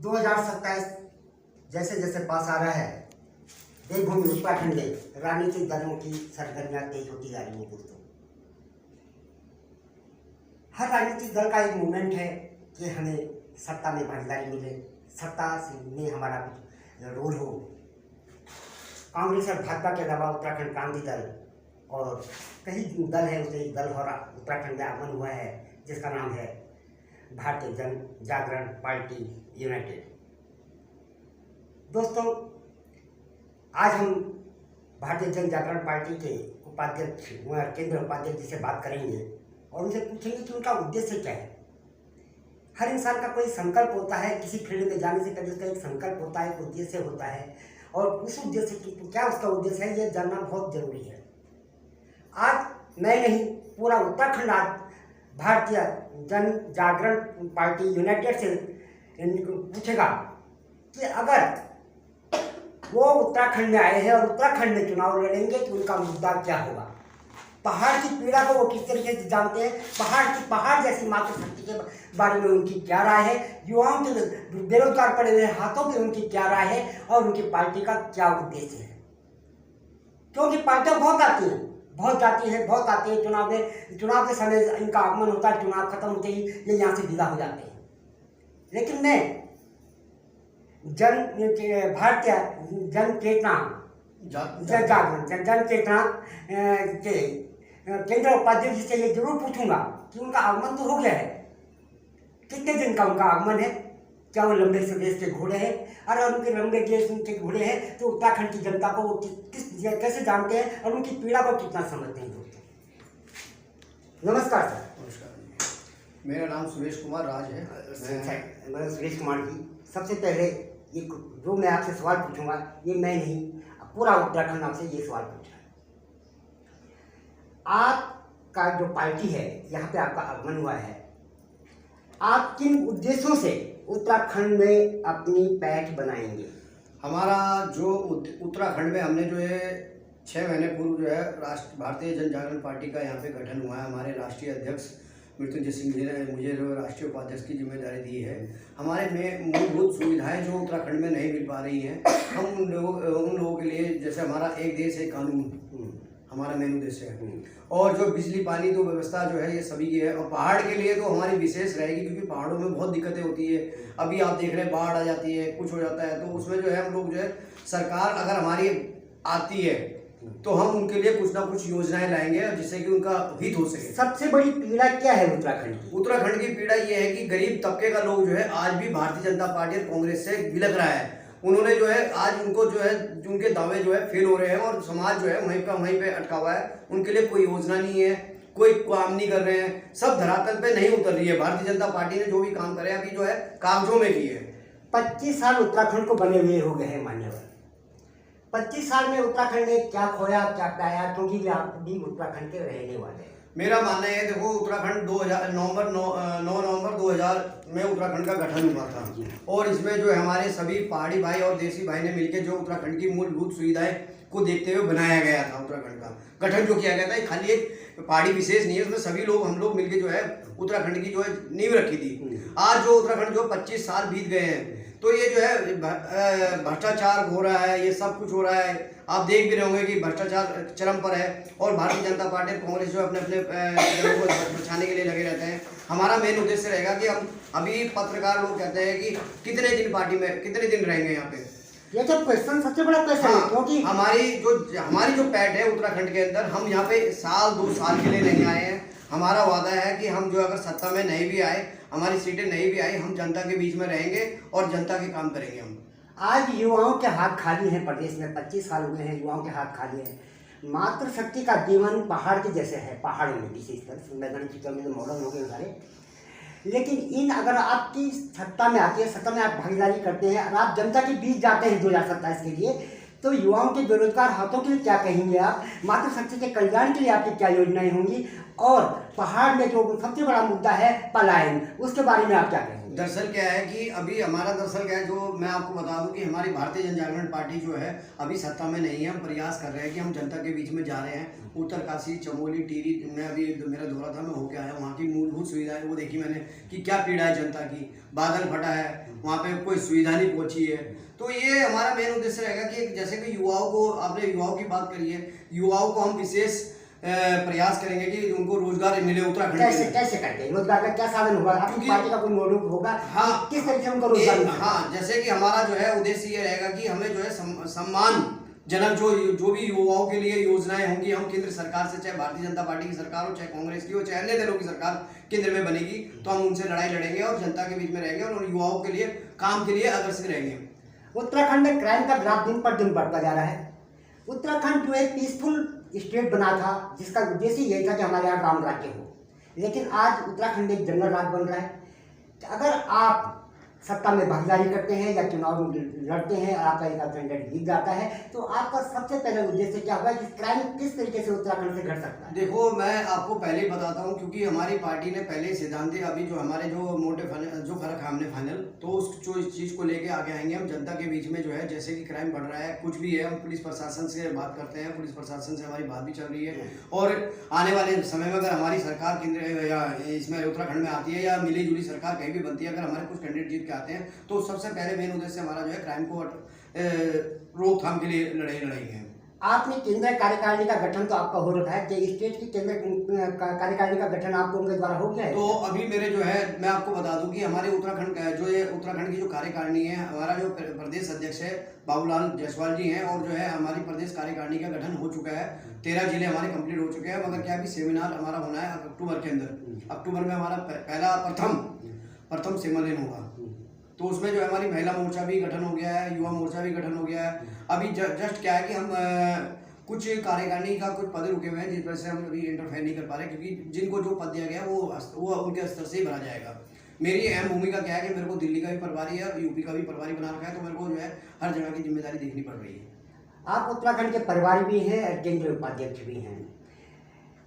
2027 जैसे जैसे पास आ रहा है, देवभूमि उत्तराखंड में राजनीतिक दलों की सरगर्मियां तेज होती जा रही हैं। दोस्तों, हर राजनीतिक दल का एक मूवमेंट है कि हमें सत्ता में भागीदारी मिले, सत्ता में हमारा कुछ रोल हो। कांग्रेस और भाजपा के अलावा उत्तराखंड क्रांति दल और कई दल है, उससे एक दल और उत्तराखंड में आगमन हुआ है जिसका नाम है भारतीय जन जागरण पार्टी यूनाइटेड। दोस्तों, आज हम भारतीय जन जागरण पार्टी के उपाध्यक्ष केंद्रीय उपाध्यक्ष जी से बात करेंगे और उनसे पूछेंगे कि उनका उद्देश्य क्या है। हर इंसान का कोई संकल्प होता है, किसी फील्ड में जाने से पहले उसका एक संकल्प होता है, एक उद्देश्य होता है, और उस उद्देश्य की क्या उसका उद्देश्य है यह जानना बहुत जरूरी है। आज मैं नहीं, पूरा उत्तराखंड आज भारतीय जन जागरण पार्टी यूनाइटेड से पूछेगा कि अगर वो उत्तराखंड में आए हैं और उत्तराखंड में चुनाव लड़ेंगे तो उनका मुद्दा क्या होगा। पहाड़ की पीड़ा को वो किस तरीके से जानते हैं, पहाड़ जैसी मातृशक्ति के बारे में उनकी क्या राय है, युवाओं के बेरोजगार पड़े हुए हाथों पे उनकी क्या राय है और उनकी पार्टी का क्या उद्देश्य है। क्योंकि पार्टियां बहुत आती हैं चुनाव के समय इनका आगमन होता है, चुनाव खत्म होते ही ये यहाँ से विदा हो जाते हैं। लेकिन मैं भारतीय जन चेतना के केंद्रीय उपाध्यक्ष से ये जरूर पूछूंगा कि उनका आगमन तो हो गया है, कितने दिन का उनका आगमन है, क्या वो लंबे देश के घोड़े हैं, अगर उनके लंबे देश के घोड़े हैं तो उत्तराखंड की जनता को वो कैसे जानते हैं और उनकी पीड़ा को कितना समझते हैं। दोस्तों नमस्कार सर। नमस्कार, मेरा नाम सुरेश कुमार राज है। मैं सुरेश कुमार जी, सबसे पहले ये जो मैं आपसे सवाल पूछूंगा ये मैं नहीं, पूरा उत्तराखंड आपसे ये सवाल पूछ रहा है। आपका जो पार्टी है, यहाँ पे आपका आगमन हुआ है, आप किन उद्देश्यों से उत्तराखंड में अपनी पैठ बनाएंगे। हमारा जो उत्तराखंड में हमने जो है 6 महीने पूर्व जो है भारतीय जन जागरण पार्टी का यहाँ पे गठन हुआ है। हमारे राष्ट्रीय अध्यक्ष मृत्युंजय सिंह जी ने मुझे जो राष्ट्रीय उपाध्यक्ष की जिम्मेदारी दी है। हमारे में मूलभूत सुविधाएं जो उत्तराखंड में नहीं मिल पा रही हैं, हम उन लोगों के लिए, जैसे हमारा एक देश एक कानून हमारा मेन उद्देश्य है, और जो बिजली पानी तो व्यवस्था जो है ये सभी की है। और पहाड़ के लिए तो हमारी विशेष रहेगी, क्योंकि पहाड़ों में बहुत दिक्कतें होती है। अभी आप देख रहे हैं बाढ़ आ जाती है, कुछ हो जाता है, तो उसमें जो है हम लोग जो है सरकार अगर हमारी आती है तो हम उनके लिए कुछ ना कुछ योजनाएं लाएंगे जिससे कि उनका हित हो सके। सबसे बड़ी पीड़ा क्या है उत्तराखंड की? उत्तराखंड की पीड़ा ये है कि गरीब तबके का लोग जो है आज भी भारतीय जनता पार्टी और कांग्रेस से बिलक रहा है। उन्होंने जो है आज उनको जो है उनके दावे जो है फेल हो रहे हैं और समाज जो है वहीं पे अटका हुआ है। उनके लिए कोई योजना नहीं है, कोई काम नहीं कर रहे हैं, सब धरातल पे नहीं उतर रही है। भारतीय जनता पार्टी ने जो भी काम करे अभी जो है कागजों में किए है। 25 साल उत्तराखंड को बने हुए हो गए हैं मान्यवर। 25 साल में उत्तराखंड ने क्या खोया क्या पाया, क्योंकि आप भी उत्तराखंड के रहने वाले हैं। मेरा मानना है, देखो उत्तराखंड 9 नवंबर 2000 में उत्तराखंड का गठन हुआ था, और इसमें जो हमारे सभी पहाड़ी भाई और देसी भाई ने मिलकर जो उत्तराखंड की मूलभूत सुविधाएं को देखते हुए बनाया गया था। उत्तराखंड का गठन जो किया गया था, खाली एक पहाड़ी विशेष नहीं है, उसमें सभी लोग हम लोग मिलकर जो है उत्तराखंड की जो है नींव रखी थी। आज जो उत्तराखंड जो 25 साल बीत गए हैं, तो ये जो है भ्रष्टाचार हो रहा है, ये सब कुछ हो रहा है। आप देख भी रहे होंगे कि भ्रष्टाचार चरम पर है, और भारतीय जनता पार्टी और कांग्रेस जो अपने दलों को बचाने के लिए लगे रहते हैं। हमारा मेन उद्देश्य रहेगा कि हम अभी पत्रकार लोग कहते हैं कि कितने दिन पार्टी में कितने दिन रहेंगे यहाँ पे। ये तो क्वेश्चन सबसे बड़ा क्वेश्चन है, क्योंकि हमारी जो पैठ है उत्तराखंड के अंदर, हम यहाँ पे 1-2 साल के लिए नहीं आए हैं। हमारा वादा है कि हम जो अगर सत्ता में नहीं भी आए, हमारी सीटें नहीं भी आई, हम जनता के बीच में रहेंगे और जनता के काम करेंगे। हम आज युवाओं के हाथ खाली हैं, प्रदेश में 25 साल हुए हैं, युवाओं के हाथ खाली हैं। मातृशक्ति का जीवन पहाड़ के जैसे है, पहाड़ों में विशेषकर मैदानी चित्रों में मॉडल हो गए सारे। लेकिन अगर आपकी सत्ता में आती है, सत्ता में आप भागीदारी करते हैं और आप जनता के बीच जाते हैं 2027 के लिए, तो युवाओं के बेरोजगार हाथों के लिए क्या कहेंगे आप? मातृशक्ति के कल्याण के लिए आपकी क्या योजनाएं होंगी? और पहाड़ में जो सबसे बड़ा मुद्दा है पलायन, उसके बारे में आप क्या कहेंगे? दरअसल क्या है कि अभी हमारा दरअसल क्या है, जो मैं आपको बता दूं कि हमारी भारतीय जन जागरण पार्टी जो है अभी सत्ता में नहीं है। हम प्रयास कर रहे हैं कि हम जनता के बीच में जा रहे हैं। उत्तरकाशी, चमोली, टिहरी में अभी मेरा दौरा था, मैं होके आया। वहाँ की मूलभूत सुविधाएं वो देखी मैंने कि क्या पीड़ा है जनता की। बादल फटा है, वहाँ पे कोई सुविधा नहीं पहुंची है। तो ये हमारा मेन उद्देश्य रहेगा कि जैसे कि युवाओं को, आपने युवाओं की बात करी है, युवाओं को हम विशेष प्रयास करेंगे कि उनको रोजगार मिले उत्तराखंड कैसे में। कैसे करते हैं? रोजगार का क्या साधन होगा? आपकी क्योंकि- पार्टी का कोई मॉडल होगा? हाँ, किस तरीके से उनको रोजगार मिलेगा? हाँ, जैसे कि हमारा जो है उद्देश्य ये रहेगा कि हमें जो है सम्मान जनक जो भी युवाओं के लिए योजनाएं होंगी, हम केंद्र सरकार से, चाहे भारतीय जनता पार्टी की सरकार हो, चाहे कांग्रेस की हो, चाहे अन्य दलों की सरकार केंद्र में बनेगी, तो हम उनसे लड़ाई लड़ेंगे और जनता के बीच में रहेंगे और युवाओं के लिए काम के लिए अग्रसर रहेंगे। उत्तराखंड में क्राइम का ग्राफ दिन पर दिन बढ़ता जा रहा है। उत्तराखंड जो है पीसफुल स्टेट बना था, जिसका उद्देश्य यही था कि हमारे यहाँ राम राज्य हो, लेकिन आज उत्तराखंड एक जंगल राज बन रहा है। अगर आप सत्ता में भागीदारी करते हैं या चुनाव में लड़ते हैं और आपका एक कैंडिडेट जीत जाता है, तो आपका सबसे पहले उद्देश्य क्या होगा कि क्राइम किस तरीके से उत्तराखंड से घट सकता है? देखो, मैं आपको पहले ही बताता हूँ, क्योंकि हमारी पार्टी ने पहले ही सिद्धांत अभी जो हमारे जो मोटे जो फर्क है हमने फाइनल, तो उस जो इस चीज़ को लेके आगे आएंगे हम जनता के बीच में। जो है जैसे कि क्राइम बढ़ रहा है, कुछ भी है, हम पुलिस प्रशासन से बात करते हैं, पुलिस प्रशासन से हमारी बात भी चल रही है। और आने वाले समय में अगर हमारी सरकार केंद्र या इसमें उत्तराखंड में आती है या मिली जुली सरकार कहीं भी बनती है, अगर हमारे कुछ कैंडिडेट जीत के आते हैं, तो सबसे पहले मेन उद्देश्य हमारा जो है क्राइम को रोकथाम के लिए लड़ाई है। आपने केंद्रीय कार्यकारिणी का गठन तो आपका हो रखा है, कि स्टेट की केंद्रीय कार्यकारिणी का गठन आप लोगों के द्वारा हो गया है? तो अभी मेरे जो है, मैं आपको बता दूं कि हमारे उत्तराखंड जो ये उत्तराखंड की जो कार्यकारिणी है, हमारा जो प्रदेश अध्यक्ष है बाबूलाल जायसवाल जी हैं, और जो है हमारी प्रदेश कार्यकारिणी का गठन हो चुका है। 13 जिले हमारे कंप्लीट हो चुके हैं। मगर क्या अभी सेमिनार हमारा होना है अक्टूबर के अंदर। अक्टूबर में हमारा प्रथम सम्मेलन होगा। तो उसमें जो है हमारी महिला मोर्चा भी गठन हो गया है, युवा मोर्चा भी गठन हो गया है। अभी जस्ट क्या है कि हम कुछ कार्यकारिणी का कुछ पद रुके हुए हैं, जिस वजह से हम अभी इंटरफेयर नहीं कर पा रहे, क्योंकि जिनको जो पद दिया गया वो उनके स्तर से ही भरा जाएगा। मेरी अहम भूमिका क्या है कि मेरे को दिल्ली का भी प्रभारी है और यूपी का भी प्रभारी बना रखा है, तो मेरे को जो है हर जगह की जिम्मेदारी देखनी पड़ रही है। आप उत्तराखंड के प्रभारी भी हैं और केंद्रीय उपाध्यक्ष भी हैं,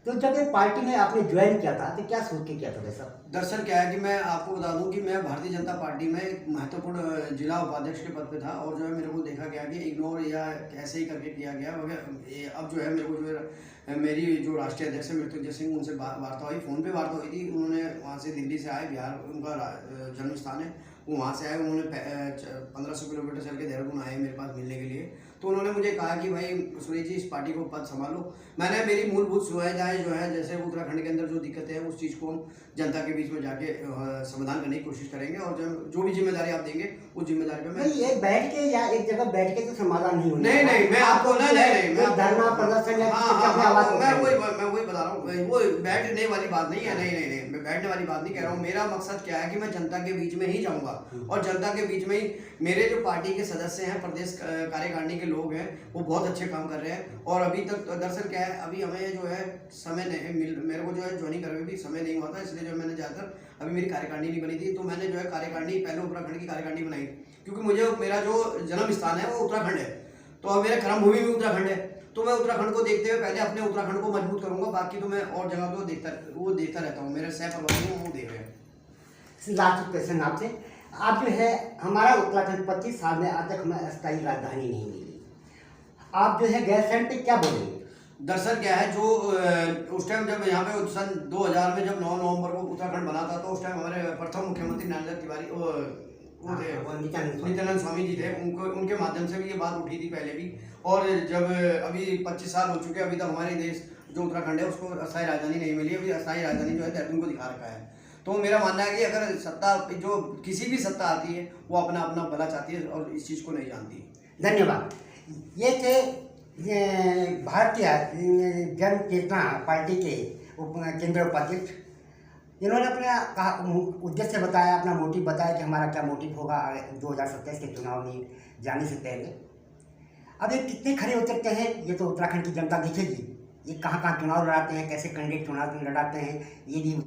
तो जब ये पार्टी ने आपने ज्वाइन किया था तो क्या सोच के किया था वैसा? दरअसल क्या है कि मैं आपको बता दूं कि मैं भारतीय जनता पार्टी में एक महत्वपूर्ण जिला उपाध्यक्ष के पद पे था, और जो है मेरे को देखा गया कि इग्नोर या ऐसे ही करके किया गया। अब जो है मेरे को जो है मेरी जो राष्ट्रीय अध्यक्ष है मृत्युंजय सिंह, उनसे वार्ता हुई, फ़ोन पे वार्ता हुई थी। उन्होंने वहाँ से दिल्ली से आए, बिहार उनका जन्म स्थान है, वो वहाँ से आए। उन्होंने 1500 किलोमीटर चल के देहरादून आए मेरे पास मिलने के लिए। तो उन्होंने मुझे कहा कि भाई सुरेश जी, इस पार्टी को पद संभालो। मैंने मेरी मूलभूत सुविधाएं जो है, जैसे उत्तराखंड के अंदर जो दिक्कतें हैं, उस चीज़ को हम जनता के बीच में जाके समाधान करने की कोशिश करेंगे, और जो भी जिम्मेदारी आप देंगे उस जिम्मेदारी पे मैं नहीं, एक बैठ के या एक जगह बैठ के तो समाधान नहीं होगा। नहीं, मैं आपको नहीं, मैं धरना प्रदर्शन या मैं वही बता रहा हूँ, वो बैठने वाली बात नहीं है। नहीं, मैं बैठने वाली बात नहीं कह रहा हूँ। मेरा मकसद क्या है कि मैं जनता के बीच में ही जाऊँगा, और जनता के बीच में ही मेरे जो पार्टी के सदस्य हैं, प्रदेश कार्यकारिणी के लोग हैं, वो बहुत अच्छे काम कर रहे हैं। और अभी तक दरअसल क्या है, अभी हमें जो है समय नहीं मेरे को जो है ज्वाइनिंग करने भी समय नहीं हुआ था, इसलिए जो मैंने ज़्यादातर अभी मेरी कार्यकारिणी नहीं बनी थी। तो मैंने जो है कार्यकारिणी पहले उत्तराखंड की कार्यकारिणी बनाई, क्योंकि मुझे मेरा जो जन्म स्थान है वो उत्तराखंड है, तो अब मेरा कर्मभूमि भी उत्तराखंड है। तो मैं उत्तराखंड को देखते हुए पहले अपने उत्तराखंड को मजबूत करूंगा, बाकी तो मैं और जगह को देखता रहता हूँ। मेरे सहप्रभारी वो देख रहे हैं। लास्ट क्वेश्चन आपसे, आप जो है हमारा उत्तराखंड 25 साल में आज तक हमें अस्थायी राजधानी नहीं मिली, आप जो है गैरसैंण पे क्या बोलेंगे? दरअसल क्या है, जो उस टाइम जब यहाँ पे सन 2000 में जब 9 नवंबर को उत्तराखंड बना था, तो उस टाइम हमारे प्रथम मुख्यमंत्री नरेंद्र तिवारी वो थे, नित्यानंद स्वामी जी थे। उनके माध्यम से भी ये बात उठी थी पहले भी। और जब अभी 25 साल हो चुके, अभी तक हमारे देश जो उत्तराखंड है उसको अस्थायी राजधानी नहीं मिली। अभी अस्थायी राजधानी जो है देहरादून को दिखा रखा है। तो मेरा मानना है कि अगर सत्ता जो किसी भी सत्ता आती है, वो अपना भला चाहती है और इस चीज़ को नहीं जानती। धन्यवाद। ये थे भारतीय जन चेतना पार्टी के केंद्रीय उपाध्यक्ष, इन्होंने अपना उद्देश्य बताया, अपना मोटिव बताया कि हमारा क्या मोटिव होगा 2027 के चुनाव में जाने से पहले। अब ये कितने खड़े उतरते हैं ये तो उत्तराखंड की जनता देखेगी, ये कहाँ कहाँ चुनाव लड़ाते हैं, कैसे कैंडिडेट चुनाव लड़ाते हैं, ये भी